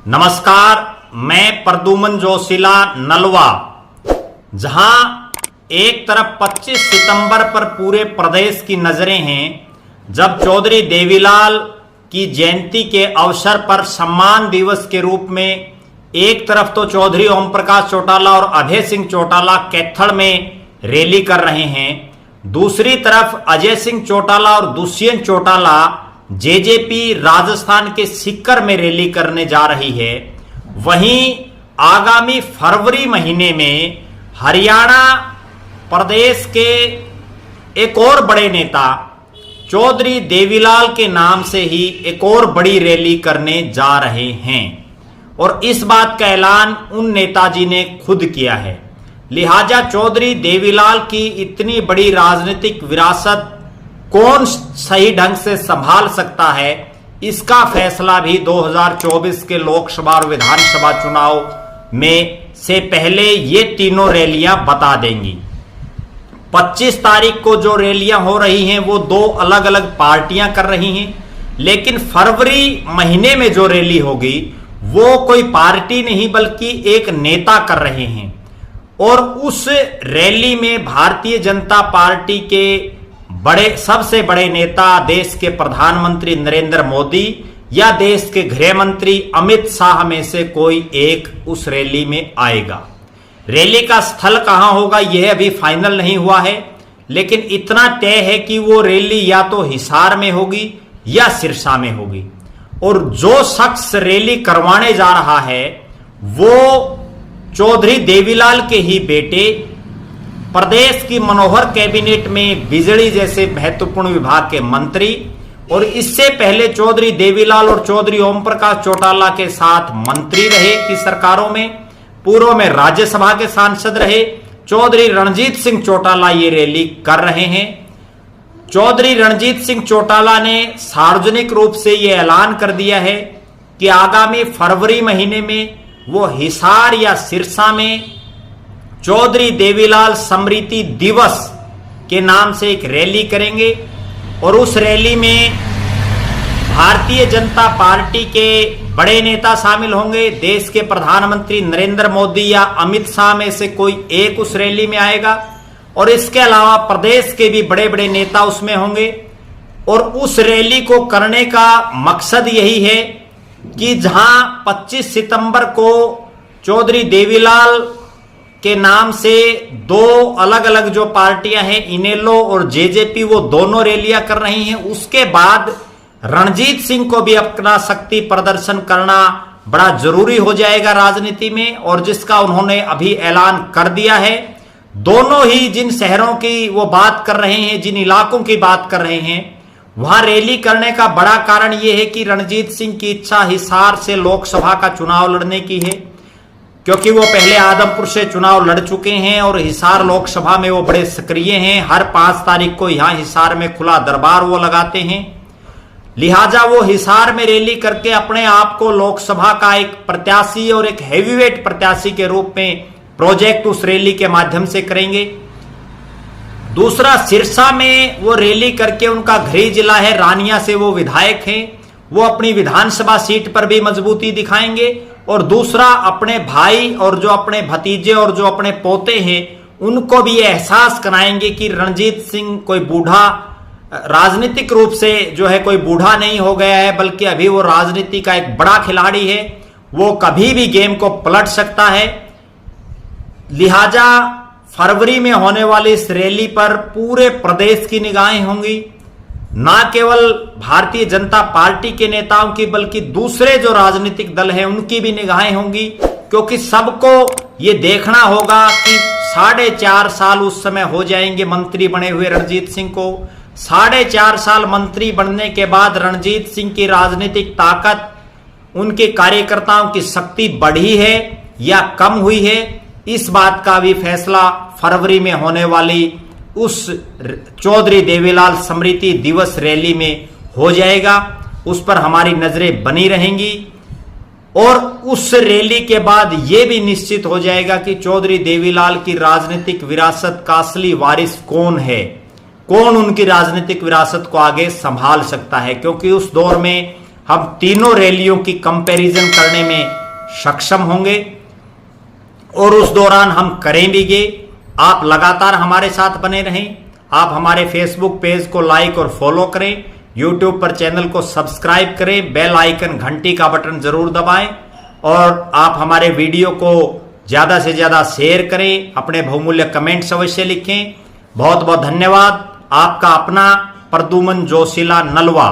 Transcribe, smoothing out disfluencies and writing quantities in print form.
नमस्कार, मैं प्रद्युमन जोशीला नलवा। जहां एक तरफ 25 सितंबर पर पूरे प्रदेश की नजरें हैं, जब चौधरी देवीलाल की जयंती के अवसर पर सम्मान दिवस के रूप में एक तरफ तो चौधरी ओम प्रकाश चौटाला और अभय सिंह चौटाला कैथल में रैली कर रहे हैं, दूसरी तरफ अजय सिंह चौटाला और दुष्यंत चौटाला जेजेपी राजस्थान के सीकर में रैली करने जा रही है। वहीं आगामी फरवरी महीने में हरियाणा प्रदेश के एक और बड़े नेता चौधरी देवीलाल के नाम से ही एक और बड़ी रैली करने जा रहे हैं और इस बात का ऐलान उन नेताजी ने खुद किया है। लिहाजा चौधरी देवीलाल की इतनी बड़ी राजनीतिक विरासत कौन सही ढंग से संभाल सकता है, इसका फैसला भी 2024 के लोकसभा और विधानसभा चुनाव में से पहले ये तीनों रैलियां बता देंगी। 25 तारीख को जो रैलियां हो रही हैं वो दो अलग अलग पार्टियां कर रही हैं, लेकिन फरवरी महीने में जो रैली होगी वो कोई पार्टी नहीं बल्कि एक नेता कर रहे हैं और उस रैली में भारतीय जनता पार्टी के सबसे बड़े नेता देश के प्रधानमंत्री नरेंद्र मोदी या देश के गृह मंत्री अमित शाह में से कोई एक उस रैली में आएगा। रैली का स्थल कहां होगा यह अभी फाइनल नहीं हुआ है, लेकिन इतना तय है कि वो रैली या तो हिसार में होगी या सिरसा में होगी और जो शख्स रैली करवाने जा रहा है वो चौधरी देवीलाल के ही बेटे, प्रदेश की मनोहर कैबिनेट में बिजली जैसे महत्वपूर्ण विभाग के मंत्री और इससे पहले चौधरी देवीलाल और चौधरी ओम प्रकाश चौटाला के साथ मंत्री रहे की सरकारों में, पूर्व में राज्यसभा के सांसद रहे चौधरी रणजीत सिंह चौटाला ये रैली कर रहे हैं। चौधरी रणजीत सिंह चौटाला ने सार्वजनिक रूप से ये ऐलान कर दिया है कि आगामी फरवरी महीने में वो हिसार या सिरसा में चौधरी देवीलाल स्मृति दिवस के नाम से एक रैली करेंगे और उस रैली में भारतीय जनता पार्टी के बड़े नेता शामिल होंगे। देश के प्रधानमंत्री नरेंद्र मोदी या अमित शाह में से कोई एक उस रैली में आएगा और इसके अलावा प्रदेश के भी बड़े बड़े नेता उसमें होंगे और उस रैली को करने का मकसद यही है कि जहां 25 सितंबर को चौधरी देवीलाल के नाम से दो अलग अलग जो पार्टियां हैं इनेलो और जेजेपी वो दोनों रैलियां कर रही हैं, उसके बाद रणजीत सिंह को भी अपना शक्ति प्रदर्शन करना बड़ा जरूरी हो जाएगा राजनीति में और जिसका उन्होंने अभी ऐलान कर दिया है। दोनों ही जिन शहरों की वो बात कर रहे हैं, जिन इलाकों की बात कर रहे हैं, वहां रैली करने का बड़ा कारण यह है कि रणजीत सिंह की इच्छा हिसार से लोकसभा का चुनाव लड़ने की है, क्योंकि वो पहले आदमपुर से चुनाव लड़ चुके हैं और हिसार लोकसभा में वो बड़े सक्रिय हैं। हर 5 तारीख को यहां हिसार में खुला दरबार वो लगाते हैं। लिहाजा वो हिसार में रैली करके अपने आप को लोकसभा का एक प्रत्याशी और एक हैवीवेट प्रत्याशी के रूप में प्रोजेक्ट उस रैली के माध्यम से करेंगे। दूसरा, सिरसा में वो रैली करके, उनका गृह जिला है, रानिया से वो विधायक हैं, वो अपनी विधानसभा सीट पर भी मजबूती दिखाएंगे और दूसरा अपने भाई और जो अपने भतीजे और जो अपने पोते हैं उनको भी ये एहसास कराएंगे कि रणजीत सिंह कोई बूढ़ा राजनीतिक रूप से जो है कोई बूढ़ा नहीं हो गया है, बल्कि अभी वो राजनीति का एक बड़ा खिलाड़ी है, वो कभी भी गेम को पलट सकता है। लिहाजा फरवरी में होने वाली इस रैली पर पूरे प्रदेश की निगाहें होंगी, ना केवल भारतीय जनता पार्टी के नेताओं की बल्कि दूसरे जो राजनीतिक दल हैं उनकी भी निगाहें होंगी, क्योंकि सबको ये देखना होगा कि 4.5 साल उस समय हो जाएंगे मंत्री बने हुए रणजीत सिंह को। 4.5 साल मंत्री बनने के बाद रणजीत सिंह की राजनीतिक ताकत, उनके कार्यकर्ताओं की शक्ति बढ़ी है या कम हुई है, इस बात का भी फैसला फरवरी में होने वाली उस चौधरी देवीलाल स्मृति दिवस रैली में हो जाएगा। उस पर हमारी नजरें बनी रहेंगी और उस रैली के बाद यह भी निश्चित हो जाएगा कि चौधरी देवीलाल की राजनीतिक विरासत का असली वारिस कौन है, कौन उनकी राजनीतिक विरासत को आगे संभाल सकता है, क्योंकि उस दौर में हम तीनों रैलियों की कंपैरिजन करने में सक्षम होंगे और उस दौरान हम करेंगे। आप लगातार हमारे साथ बने रहें। आप हमारे फेसबुक पेज को लाइक और फॉलो करें, यूट्यूब पर चैनल को सब्सक्राइब करें, बेल आइकन घंटी का बटन जरूर दबाएं और आप हमारे वीडियो को ज़्यादा से ज़्यादा शेयर करें, अपने बहुमूल्य कमेंट्स अवश्य लिखें। बहुत बहुत धन्यवाद। आपका अपना प्रद्युमन जोशीला नलवा।